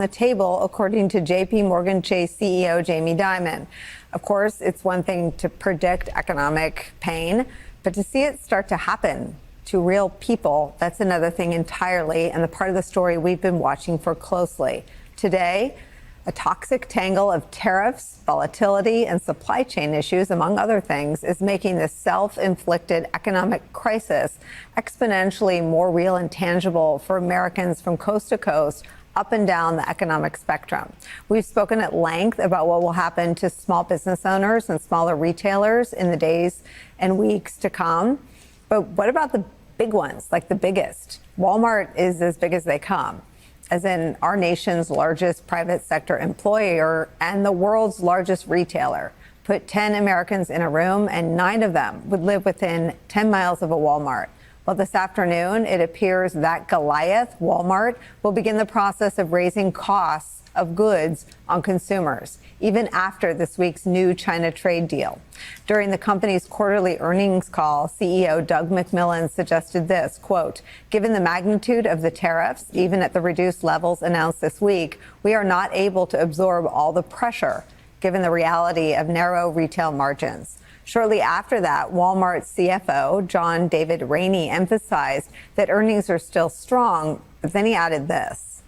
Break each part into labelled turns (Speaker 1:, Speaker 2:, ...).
Speaker 1: the table, according to JP Morgan Chase CEO Jamie Dimon. Of course, it's one thing to predict economic pain, but to see it start to happen to real people, that's another thing entirely, and the part of the story we've been watching for closely. Today, a toxic tangle of tariffs, volatility, and supply chain issues, among other things, is making this self-inflicted economic crisis exponentially more real and tangible for Americans from coast to coast, up and down the economic spectrum. We've spoken at length about what will happen to small business owners and smaller retailers in the days and weeks to come. But what about the big ones, like the biggest? Walmart is as big as they come, as in our nation's largest private sector employer and the world's largest retailer. Put 10 Americans in a room and 9 of them would live within 10 miles of a Walmart. Well, this afternoon, it appears that Goliath, Walmart, will begin the process of raising costs of goods on consumers, even after this week's new China trade deal. During the company's quarterly earnings call, CEO Doug McMillon suggested this, quote, given the magnitude of the tariffs, even at the reduced levels announced this week, we are not able to absorb all the pressure, given the reality of narrow retail margins. Shortly after that, Walmart's CFO, John David Rainey, emphasized that earnings are still strong, but then he added this.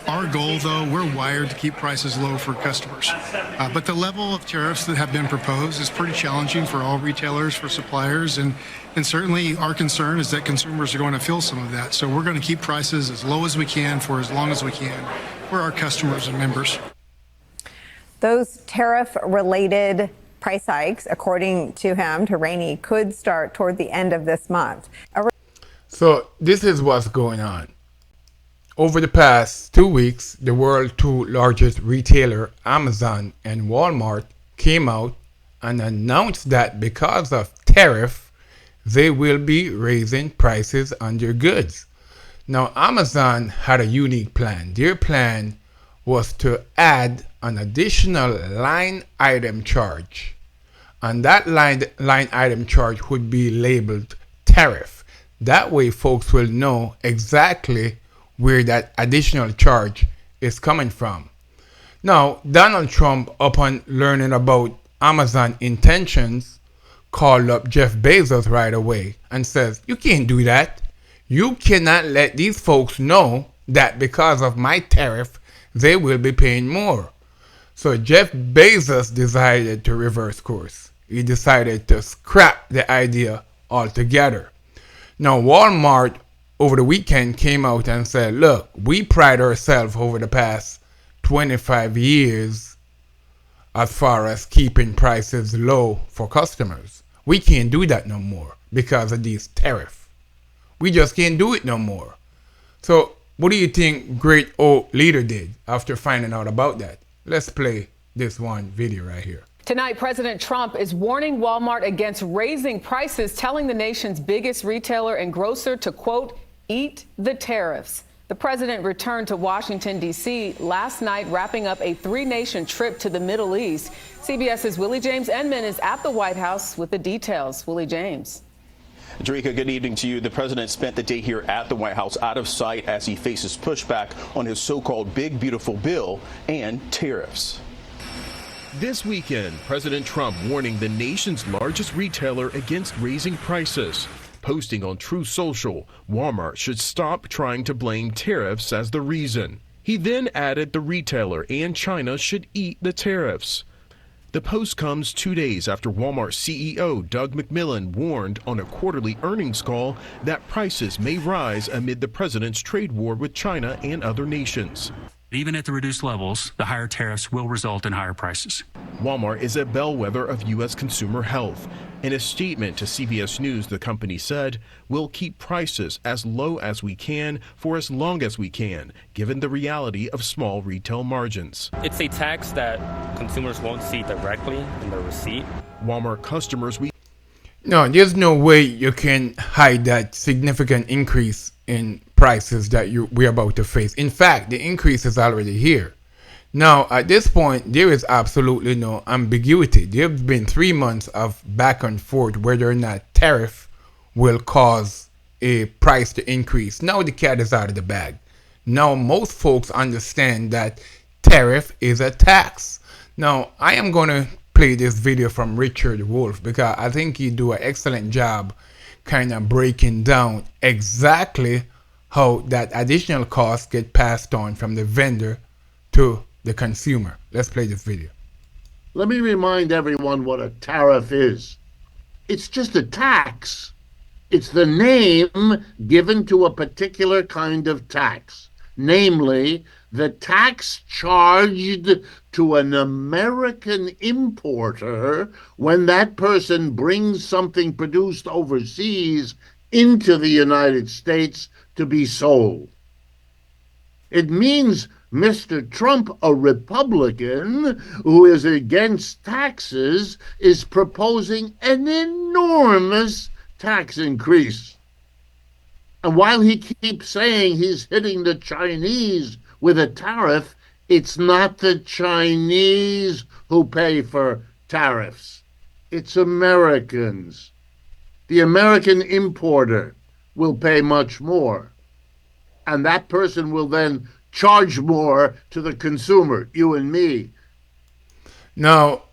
Speaker 2: Our goal, though, we're wired to keep prices low for customers. But the level of tariffs that have been proposed is pretty challenging for all retailers, for suppliers, and certainly our concern is that consumers are going to feel some of that. So we're going to keep prices as low as we can for as long as we can for our customers and members.
Speaker 1: Those tariff-related price hikes, according to him, to Rainey, could start toward the end of this month.
Speaker 3: So this is what's going on. Over the past 2 weeks, the world's 2 largest retailer, Amazon and Walmart, came out and announced that because of tariff, they will be raising prices on their goods. Now, Amazon had a unique plan. Their plan was to add an additional line item charge. And that line item charge would be labeled tariff. That way folks will know exactly where that additional charge is coming from. Now, Donald Trump, upon learning about Amazon intentions, called up Jeff Bezos right away and says, you can't do that. You cannot let these folks know that because of my tariff, they will be paying more. So Jeff Bezos decided to reverse course. He decided to scrap the idea altogether. Now, Walmart over the weekend came out and said, look, we pride ourselves over the past 25 years as far as keeping prices low for customers. We can't do that no more because of these tariffs. We just can't do it no more. So what do you think great old leader did after finding out about that? Let's play this one video right here.
Speaker 4: Tonight, President Trump is warning Walmart against raising prices, telling the nation's biggest retailer and grocer to, quote, eat the tariffs. The president returned to Washington, D.C. last night, wrapping up a 3-nation trip to the Middle East. CBS's Willie James Enman is at the White House with the details. Willie James.
Speaker 5: Jerika, good evening to you. The president spent the day here at the White House out of sight as he faces pushback on his so-called big, beautiful bill and tariffs.
Speaker 6: This weekend, President Trump warning the nation's largest retailer against raising prices. Posting on Truth Social, Walmart should stop trying to blame tariffs as the reason. He then added the retailer and China should eat the tariffs. The post comes 2 days after Walmart CEO Doug McMillon warned on a quarterly earnings call that prices may rise amid the president's trade war with China and other nations.
Speaker 7: Even at the reduced levels, the higher tariffs will result in higher prices.
Speaker 6: Walmart is a bellwether of U.S. consumer health. In a statement to CBS News, the company said, we'll keep prices as low as we can for as long as we can, given the reality of small retail margins.
Speaker 8: It's a tax that consumers won't see directly in their receipt.
Speaker 6: Walmart customers,
Speaker 3: No, there's no way you can hide that significant increase in prices that we're about to face. In fact, the increase is already here. Now, at this point, there is absolutely no ambiguity. There have been 3 months of back and forth whether or not tariff will cause a price to increase. Now the cat is out of the bag. Now most folks understand that tariff is a tax. Now I am going to play this video from Richard Wolff because I think he do an excellent job kind of breaking down exactly how that additional cost get passed on from the vendor to the consumer. Let's play this video.
Speaker 9: Let me remind everyone what a tariff is. It's just a tax. It's the name given to a particular kind of tax, namely the tax charged to an American importer when that person brings something produced overseas into the United States to be sold. It means Mr. Trump, a Republican who is against taxes, is proposing an enormous tax increase. And while he keeps saying he's hitting the Chinese with a tariff, it's not the Chinese who pay for tariffs. It's Americans. The American importer will pay much more. And that person will then charge more to the consumer, you and me.
Speaker 3: Now,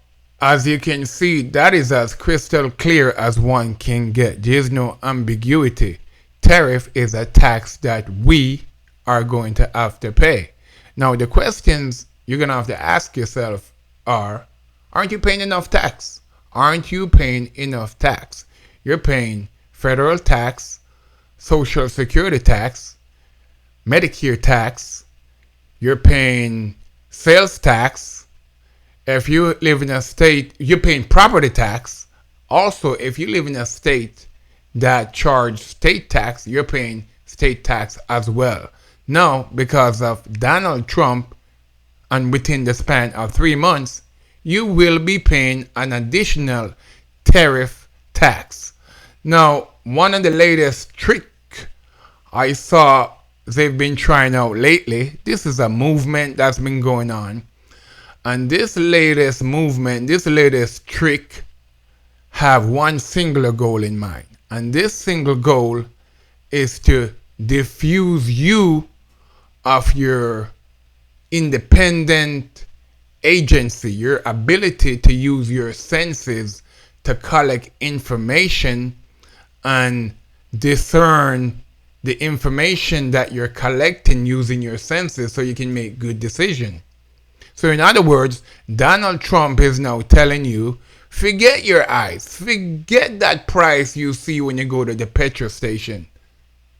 Speaker 3: as you can see, that is as crystal clear as one can get. There is no ambiguity. Tariff is a tax that we are going to have to pay. Now, the questions you're going to have to ask yourself are, aren't you paying enough tax? Aren't you paying enough tax? You're paying federal tax, Social Security tax, Medicare tax, you're paying sales tax. If you live in a state, you're paying property tax. Also, if you live in a state that charge state tax, you're paying state tax as well. Now, because of Donald Trump, and within the span of 3 months, you will be paying an additional tariff tax. Now, one of the latest trick I saw they've been trying out lately, this is a movement that's been going on. And this latest movement, this latest trick have one singular goal in mind. And this single goal is to diffuse you of your independent agency, your ability to use your senses to collect information and discern the information that you're collecting using your senses so you can make good decisions. So in other words, Donald Trump is now telling you, forget your eyes, forget that price you see when you go to the petrol station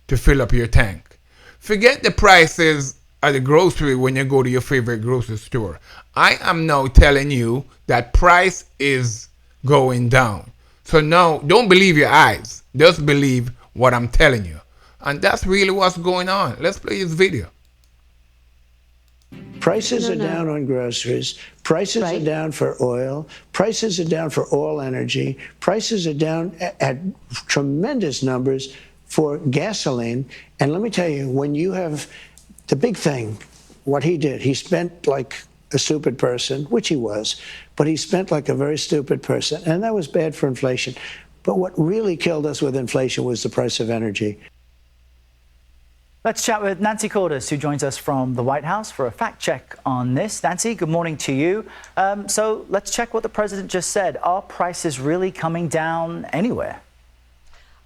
Speaker 3: to fill up your tank. Forget the prices at the grocery when you go to your favorite grocery store. I am now telling you that price is going down. So now don't believe your eyes, just believe what I'm telling you. And that's really what's going on. Let's play this video.
Speaker 10: Prices are down on groceries. Prices are down for oil. Prices are down for all energy. Prices are down at tremendous numbers for gasoline. And let me tell you, when you have the big thing, what he did, he spent like a stupid person, which he was, but he spent like a very stupid person. And that was bad for inflation. But what really killed us with inflation was the price of energy.
Speaker 11: Let's chat with Nancy Cordes, who joins us from the White House for a fact check on this. Nancy, good morning to you. So let's check what the president just said. Are prices really coming down anywhere?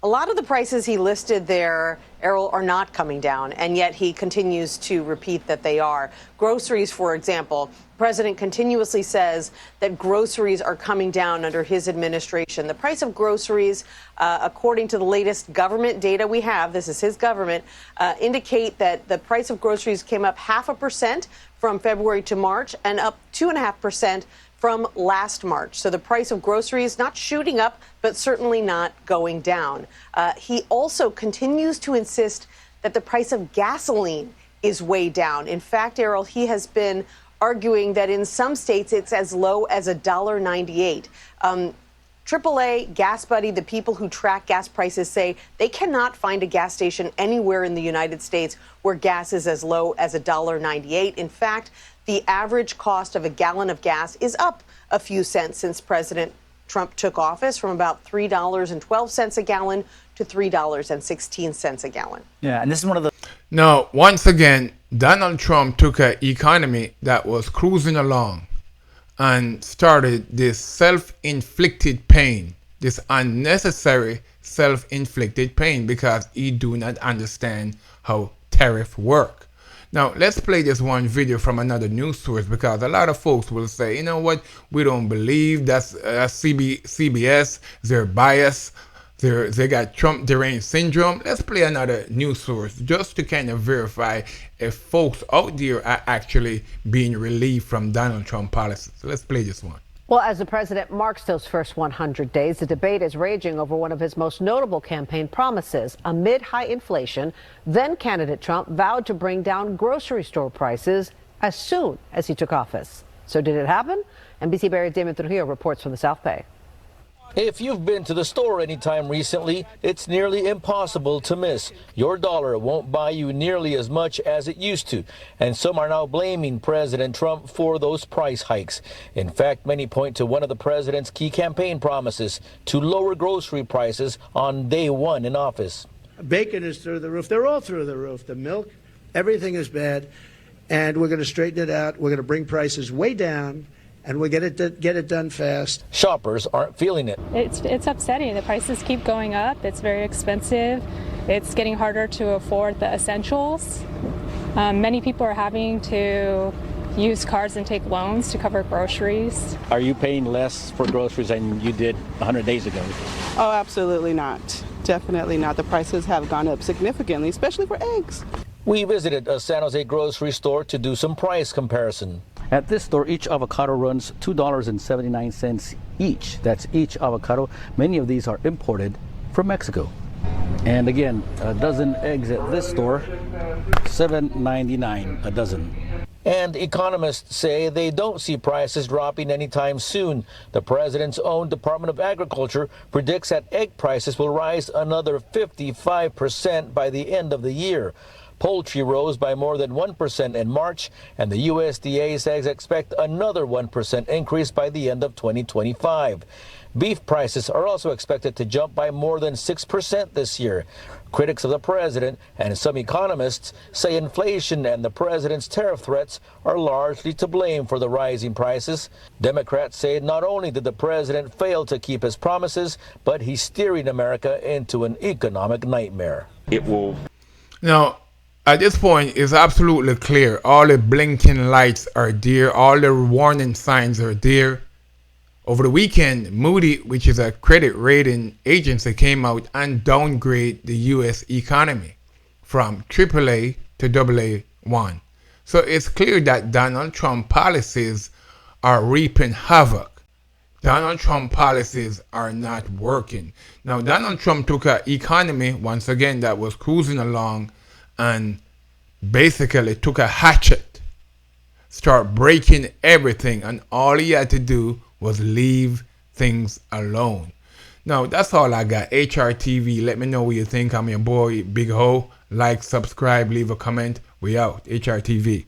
Speaker 12: A lot of the prices he listed there, Errol, are not coming down, and yet he continues to repeat that they are. Groceries, for example, the president continuously says that groceries are coming down under his administration. The price of groceries, according to the latest government data we have, this is his government, indicate that the price of groceries came up 0.5% from February to March and up 2.5% from last March. So the price of groceries not shooting up, but certainly not going down. He also continues to insist that the price of gasoline is way down. In fact, Errol, he has been arguing that in some states it's as low as $1.98. AAA, Gas Buddy, the people who track gas prices say they cannot find a gas station anywhere in the United States where gas is as low as $1.98. In fact, the average cost of a gallon of gas is up a few cents since President Trump took office, from about $3.12 a gallon to $3.16 a gallon.
Speaker 11: Yeah, and this is one of the...
Speaker 3: Now, once again, Donald Trump took an economy that was cruising along and started this self-inflicted pain, this unnecessary self-inflicted pain, because he do not understand how tariff work. Now, let's play this one video from another news source, because a lot of folks will say, you know what, we don't believe that's CBS, they're biased, they got Trump deranged syndrome. Let's play another news source just to kind of verify if folks out there are actually being relieved from Donald Trump policies. So let's play this one.
Speaker 13: Well, as the president marks those first 100 days, the debate is raging over one of his most notable campaign promises. Amid high inflation, then candidate Trump vowed to bring down grocery store prices as soon as he took office. So did it happen? NBC Barry's Damon Trujillo reports from the South Bay.
Speaker 14: If you've been to the store anytime recently, it's nearly impossible to miss. Your dollar won't buy you nearly as much as it used to, and some are now blaming President Trump for those price hikes. In fact, many point to one of the president's key campaign promises to lower grocery prices on day one in office.
Speaker 10: Bacon is through the roof. They're all through the roof. The milk, everything is bad, and we're going to straighten it out. We're going to bring prices way down, and we'll get it done fast.
Speaker 14: Shoppers aren't feeling it.
Speaker 15: It's upsetting. The prices keep going up. It's very expensive. It's getting harder to afford the essentials. Many people are having to use cards and take loans to cover groceries.
Speaker 16: Are you paying less for groceries than you did 100 days ago?
Speaker 17: Oh, absolutely not. Definitely not. The prices have gone up significantly, especially for eggs.
Speaker 14: We visited a San Jose grocery store to do some price comparison.
Speaker 16: At this store, each avocado runs $2.79 each. That's each avocado. Many of these are imported from Mexico. And again, a dozen eggs at this store, $7.99 a dozen.
Speaker 14: And economists say they don't see prices dropping anytime soon. The president's own Department of Agriculture predicts that egg prices will rise another 55% by the end of the year. Poultry rose by more than 1% in March, and the USDA says expect another 1% increase by the end of 2025. Beef prices are also expected to jump by more than 6% this year. Critics of the president and some economists say inflation and the president's tariff threats are largely to blame for the rising prices. Democrats say not only did the president fail to keep his promises, but he's steering America into an economic nightmare.
Speaker 3: It will. Now, at this point, it's absolutely clear. All the blinking lights are there. All the warning signs are there. Over the weekend, Moody, which is a credit rating agency, came out and downgraded the U.S. economy from AAA to AA1. So it's clear that Donald Trump policies are reaping havoc. Donald Trump policies are not working. Now, Donald Trump took an economy, once again, that was cruising along and basically took a hatchet, start breaking everything, and all he had to do was leave things alone. Now, that's all I got. HRTV, let me know what you think. I'm your boy, Big Ho. Like, subscribe, leave a comment. We out. HRTV.